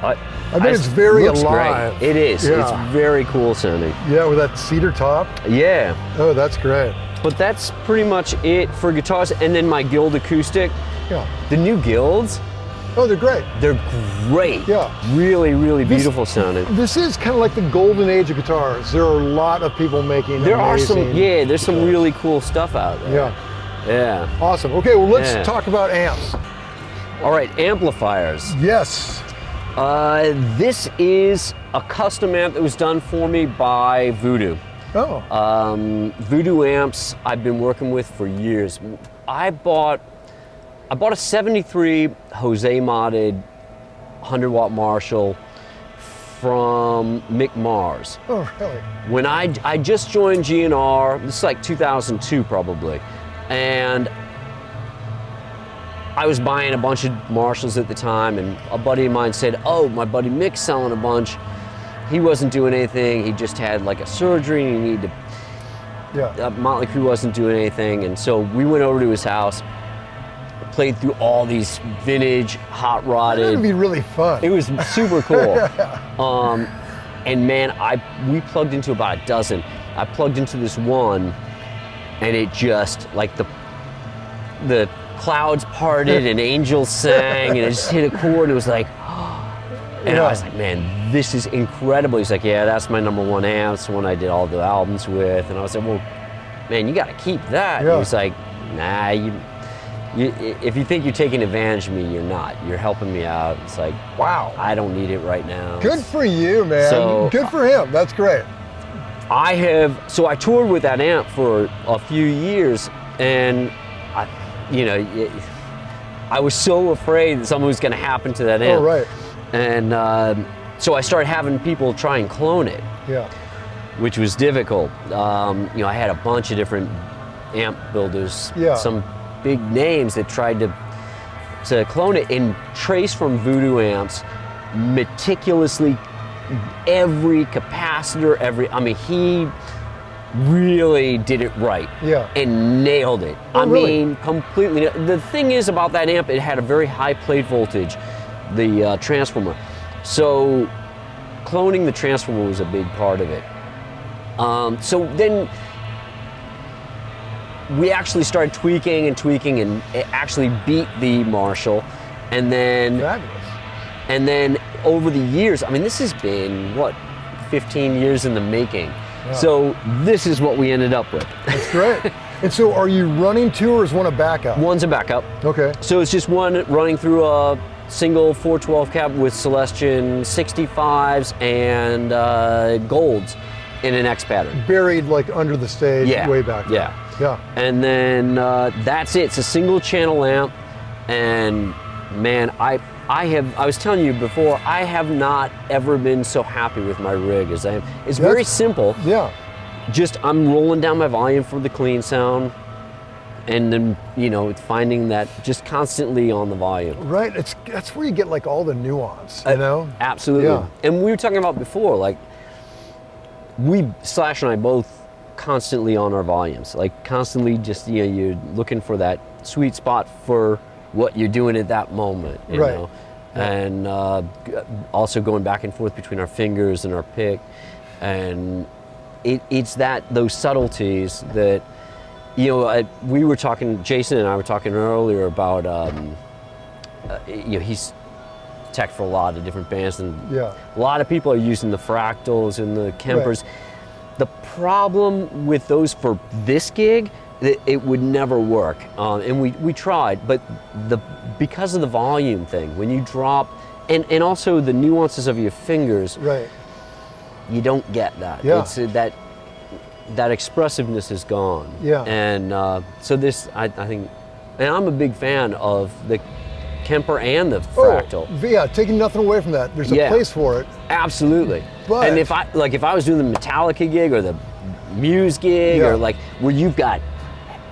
I bet it's very alive. Great. It is. Yeah. It's very cool sounding. Yeah, with that cedar top. Yeah. Oh, that's great. But that's pretty much it for guitars. And then my Guild acoustic. Yeah. The new Guilds. Oh, they're great. They're great. Yeah. Really, really beautiful sounding. This is kind of like the golden age of guitars. There are a lot of people making there's some really cool stuff out there. Yeah. Yeah. Awesome. Okay, well, let's talk about amps. All right, amplifiers. Yes. This is a custom amp that was done for me by Voodoo. Oh. Voodoo amps I've been working with for years. I bought a 73 Jose modded 100 watt Marshall from Mcmar's. Oh, really? When I just joined GN'R, this is like 2002 probably, and I was buying a bunch of Marshalls at the time, and a buddy of mine said, oh, my buddy Mick's selling a bunch. He wasn't doing anything. He just had like a surgery and he needed to, Motley Crue wasn't doing anything. And so we went over to his house, played through all these vintage, hot rodded. That would be really fun. It was super cool. And man, we plugged into about a dozen. I plugged into this one, and it just, like the clouds parted and angels sang, and it just hit a chord, and it was like, and I was like, man, this is incredible. He's like, yeah, that's my #1 amp. It's the one I did all the albums with. And I was like, well, man, you got to keep that. Yeah. And he's like, nah, if you think you're taking advantage of me, you're not. You're helping me out. It's like, wow, I don't need it right now. Good for you, man. So, good for him. That's great. I toured with that amp for a few years, and I was so afraid that something was going to happen to that amp. Oh, right. And so I started having people try and clone it. Yeah. Which was difficult. I had a bunch of different amp builders, some big names that tried to clone it, and Trace from Voodoo Amps meticulously every capacitor, he really did it right. Yeah. And nailed it. Oh, really? mean, completely. The thing is about that amp, it had a very high plate voltage, the transformer. So cloning the transformer was a big part of it. So then we actually started tweaking and it actually beat the Marshall. And then Fabulous. And then over the years, I mean, this has been, what, 15 years in the making. Yeah. So this is what we ended up with. That's great. And so are you running two, or is one a backup? One's a backup. Okay. So it's just one running through a single 412 cab with Celestion 65s and golds in an X pattern. Buried like under the stage, way back there. Yeah. And then that's it. It's a single channel amp. And man, I was telling you before, I have not ever been so happy with my rig as I am. It's very simple. Yeah. Just I'm rolling down my volume for the clean sound, and then, you know, finding that just constantly on the volume. Right. That's where you get like all the nuance, you know? Absolutely. Yeah. And we were talking about before, like Slash and I both constantly on our volumes, like constantly just, you know, you're looking for that sweet spot for what you're doing at that moment, you know? Yeah. And also going back and forth between our fingers and our pick. And it's those subtleties that, you know, we were talking, Jason and I were talking earlier about, you know, he's tech for a lot of different bands, and a lot of people are using the fractals and the Kempers. Right. The problem with those for this gig, it would never work, and we tried, but because of the volume thing, when you drop, and also the nuances of your fingers, right, you don't get that. Yeah. It's that expressiveness is gone. Yeah. And so this, I think, and I'm a big fan of the Kemper and the fractal. Oh, yeah, taking nothing away from that. There's a place for it. Absolutely. But, and if I was doing the Metallica gig or the Muse gig, or like where you've got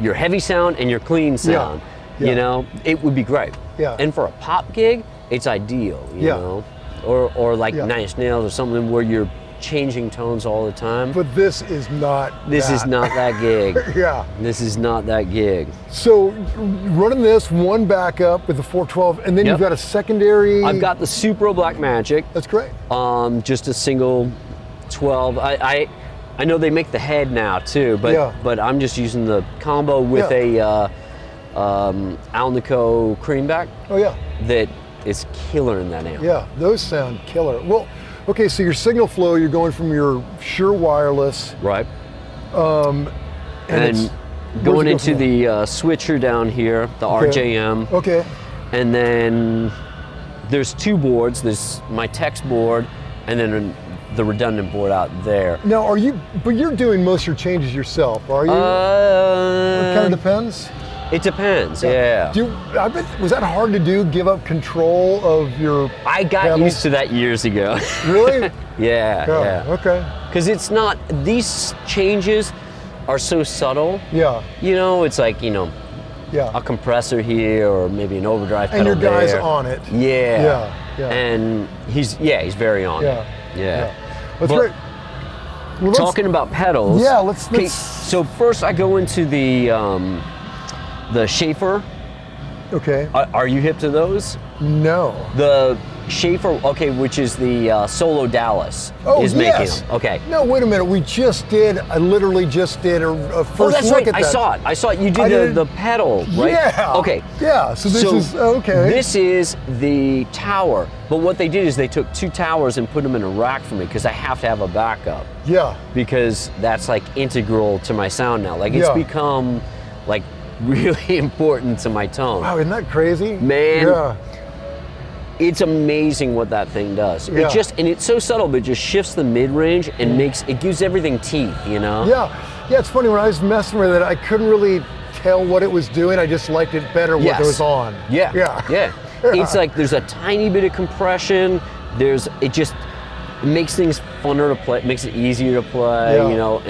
your heavy sound and your clean sound, you know, it would be great. Yeah. And for a pop gig, it's ideal, you know, or like Nine Inch Nails or something where you're changing tones all the time. But this is not This is not that gig. Yeah. This is not that gig. So running this one backup with the 412, and then you've got a secondary. I've got the Supro Black Magic. That's great. Just a single 12. I know they make the head now too, but I'm just using the combo with a Alnico Creamback. Oh yeah. That is killer in that amp. Yeah, those sound killer. Well, okay, so your signal flow, you're going from your Mxr Wireless. Right. And going into the switcher down here, the RJM. Okay. And then there's two boards. There's my text board, and then the redundant board out there. Now, but you're doing most of your changes yourself, are you? It kind of depends. It depends, yeah. I bet, was that hard to do, give up control of your I got pedals? used to that years ago. Really? Yeah. Okay. Because it's not, these changes are so subtle. Yeah. You know, it's like, you know, a compressor here or maybe an overdrive pedal and your guy's there. on it. Yeah. Yeah. And he's very on it. Yeah. That's great. Well, talking about pedals. Yeah, let's. So first I go into the Schaefer. Okay. Are you hip to those? No. The Schaefer, which is the Solo Dallas, is making them. Okay. No, wait a minute. I literally just did a first that's look right. at that. I saw it. You did the pedal, right? Yeah. Okay. Yeah. So this is okay. This is the tower. But what they did is they took two towers and put them in a rack for me because I have to have a backup. Yeah. Because that's like integral to my sound now. Like it's become like really important to my tone. Wow, isn't that crazy? Man. Yeah. It's amazing what that thing does. Yeah. And it's so subtle, but it just shifts the mid-range and it gives everything teeth, you know? Yeah, it's funny, when I was messing with it, I couldn't really tell what it was doing. I just liked it better when it was on. Yeah. It's like there's a tiny bit of compression. It makes things funner to play, makes it easier to play, you know,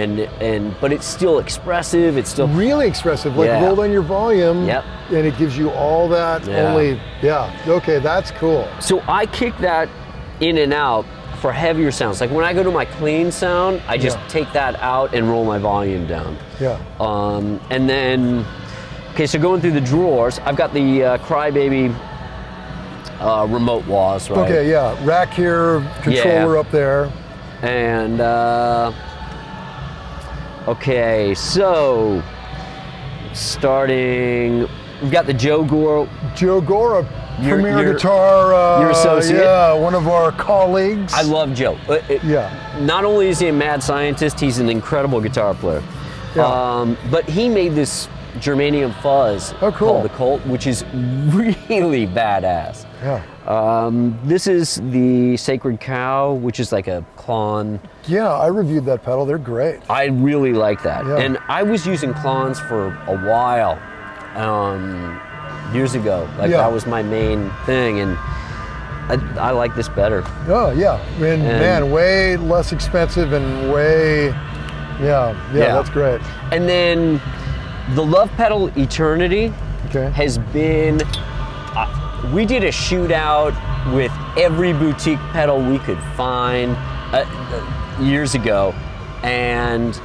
but it's still expressive. It's still really expressive. Like roll down your volume, and it gives you all that. Okay, that's cool. So I kick that in and out for heavier sounds. Like when I go to my clean sound, I just take that out and roll my volume down. Yeah. And then, so going through the drawers, I've got the Crybaby remote wahs, right? Okay, rack here, controller up there. And, so starting, we've got the Joe Gore Premier Guitar. Your associate. Yeah, one of our colleagues. I love Joe. Yeah. Not only is he a mad scientist, he's an incredible guitar player. Yeah. But he made this germanium fuzz called the Colt, which is really badass. Yeah. This is the Sacred Cow, which is like a Klon. Yeah, I reviewed that pedal. They're great. I really like that. Yeah. And I was using Klons for a while, years ago. Like that was my main thing, and I like this better. Oh yeah, and man, way less expensive and way, yeah, that's great. And then the Love Pedal Eternity has been, we did a shootout with every boutique pedal we could find years ago, and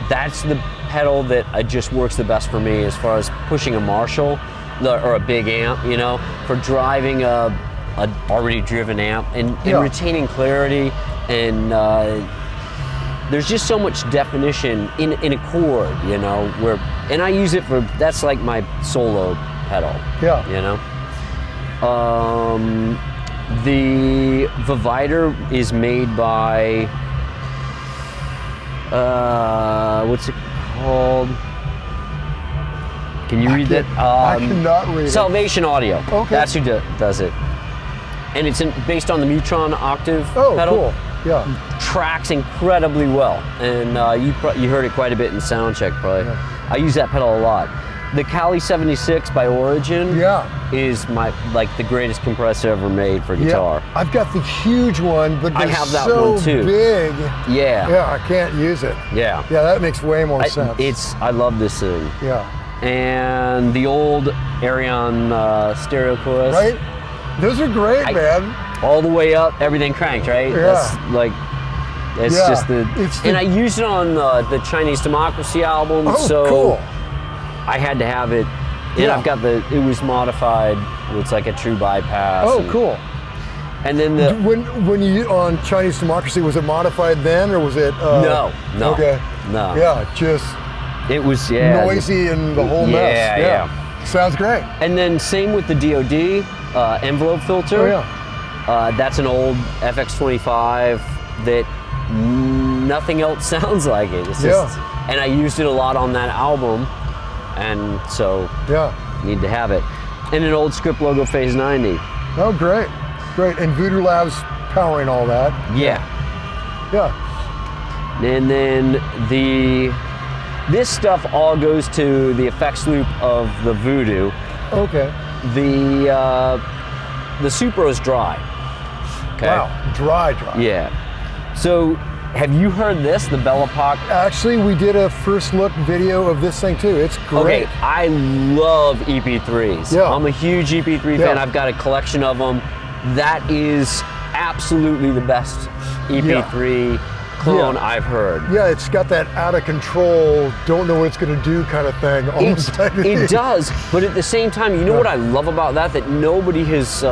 that's the pedal that just works the best for me as far as pushing a Marshall or a big amp, you know, for driving a already driven amp and retaining clarity, and there's just so much definition in a chord, you know, and I use it for, that's like my solo pedal, you know. The Vivider is made by, what's it called? Can you read that? I cannot read it. Salvation Audio. Okay. That's who does it. And it's based on the Mutron Octave Oh, pedal. cool. Yeah. Tracks incredibly well, and you heard it quite a bit in soundcheck probably. Yeah. I use that pedal a lot. The Cali 76 by Origin is the greatest compressor ever made for guitar. Yeah. I've got the huge one, but I they're have that so one too. big. Yeah. Yeah, I can't use it. Yeah. Yeah, that makes way more sense. I love this thing. Yeah. And the old Arion stereo chorus. Right? Those are great, man. All the way up, everything cranked, right? Yeah. That's it's just and I used it on the Chinese Democracy album, so cool. I had to have it. And I've got it was modified. It's like a true bypass. Oh, cool. And then when you on Chinese Democracy, was it modified then, or was it? No. Okay. No. Yeah, just. It was noisy and the whole mess. Yeah. Sounds great. And then same with the DoD envelope filter. Oh yeah. That's an old FX25 that nothing else sounds like it. It's just, and I used it a lot on that album, and so need to have it. And an old Script Logo Phase 90. Oh, great. And Voodoo Labs powering all that. Yeah. And then this stuff all goes to the effects loop of the Voodoo. Okay. The Supro's dry. Okay. Wow, dry. Yeah. So, have you heard this, the Belle Epoque? Actually, we did a first look video of this thing too. It's great. Okay, I love EP3s. Yeah. I'm a huge EP3 fan. I've got a collection of them. That is absolutely the best EP3 clone I've heard. Yeah, it's got that out of control, don't know what it's going to do kind of thing. It does, but at the same time, you know what I love about that? That nobody has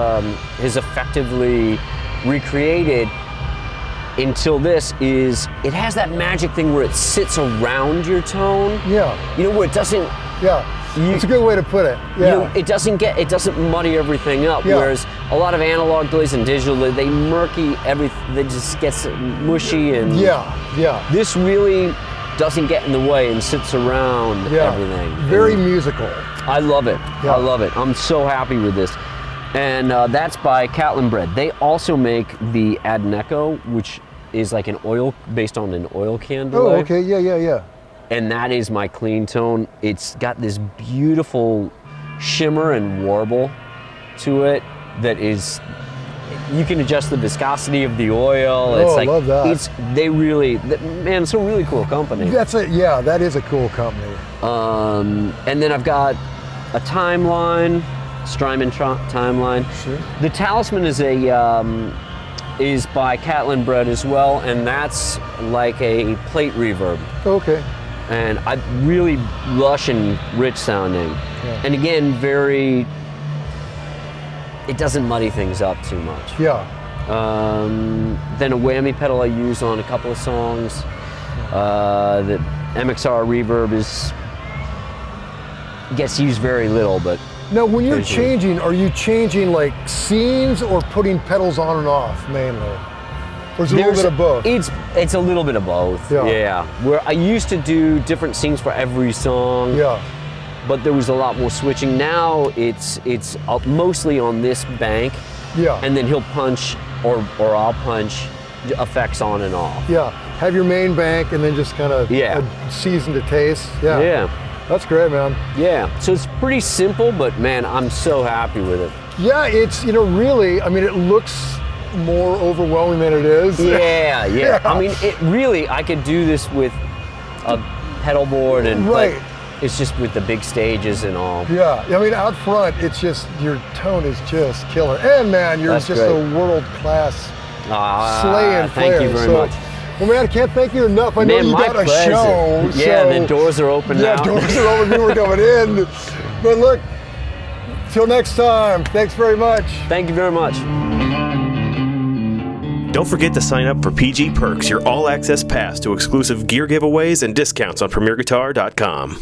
effectively recreated until this is it has that magic thing where it sits around your tone. Yeah. You know, where it doesn't. Yeah. It's a good way to put it. Yeah. You know, it doesn't muddy everything up. Yeah. Whereas a lot of analog delays and digital, they murky everything. They just gets mushy and. Yeah. This really doesn't get in the way and sits around everything. Very musical. I love it. I love it. I'm so happy with this. And that's by Catlin Bread. They also make the Adneco, which is like based on an oil can delay. Oh, okay, yeah. And that is my clean tone. It's got this beautiful shimmer and warble to it that is, you can adjust the viscosity of the oil. Oh, I love that. It's a really cool company. That is a cool company. And then I've got a Timeline, Strymon Timeline. Sure. The Talisman is by Catlin Bread as well, and that's like a plate reverb. Okay. And really lush and rich sounding. Yeah. And again, it doesn't muddy things up too much. Yeah. Then a whammy pedal I use on a couple of songs. The Mxr Reverb gets used very little, but Now, when you're changing, are you changing like scenes or putting pedals on and off mainly? Or is it a little bit of both? It's a little bit of both. Yeah. Where I used to do different scenes for every song. Yeah. But there was a lot more switching. Now it's mostly on this bank. Yeah. And then he'll punch or I'll punch effects on and off. Yeah. Have your main bank and then just kind of season to taste. Yeah. Yeah. That's great, man. Yeah. So it's pretty simple, but man, I'm so happy with it. Yeah, it's, you know, really, I mean, it looks more overwhelming than it is. Yeah. I mean, it really, I could do this with a pedal board and but it's just with the big stages and all. Yeah, I mean, out front, it's just, your tone is just killer. And man, you're just a world-class slaying player. Thank you very much. Well, man, I can't thank you enough. I know you got a show. Yeah, the doors are open now. Yeah, doors are open. We were coming in. But look, till next time, thanks very much. Thank you very much. Don't forget to sign up for PG Perks, your all-access pass to exclusive gear giveaways and discounts on PremierGuitar.com.